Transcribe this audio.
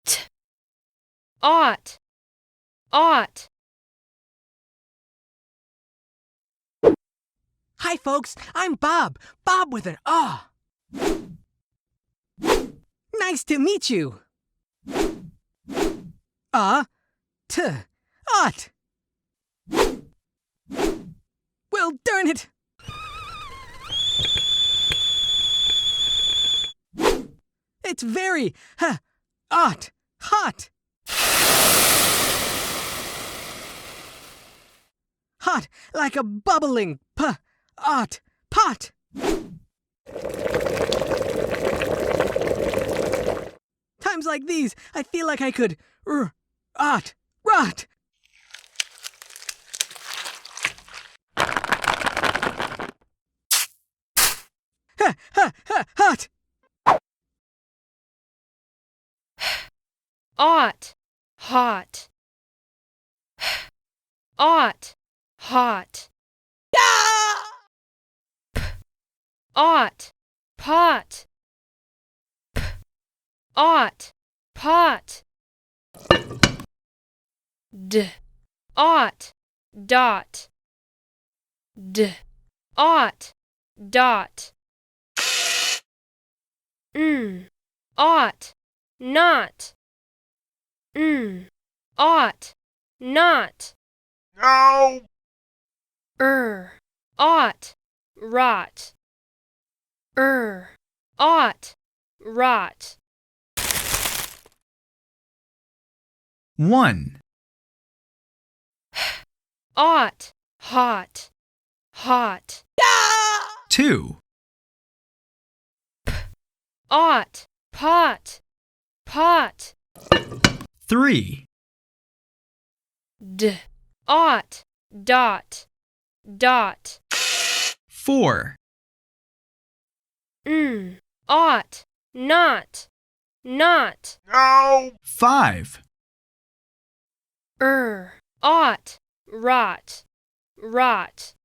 t, ought, ought. Hi, folks. I'm Bob. Bob with an ah. Nice to meet you. T, ought. Well, darn it. It's very, ought, hot. Hot, like a bubbling, ought, pot. Times like these, I feel like I could, ought, rot. Hot. Ought, hot. Ought, hot. Ought, pot. Ought, pot. Ought, dot. Ought, dot. Ought, not. Ought, not. No! Ought, rot. Ought, rot. 1. Ought, hot, hot. 2. Ought, pot, pot. 3. Ought, dot, dot. 4. Ought, not, not. No! 5. Ought, rot, rot.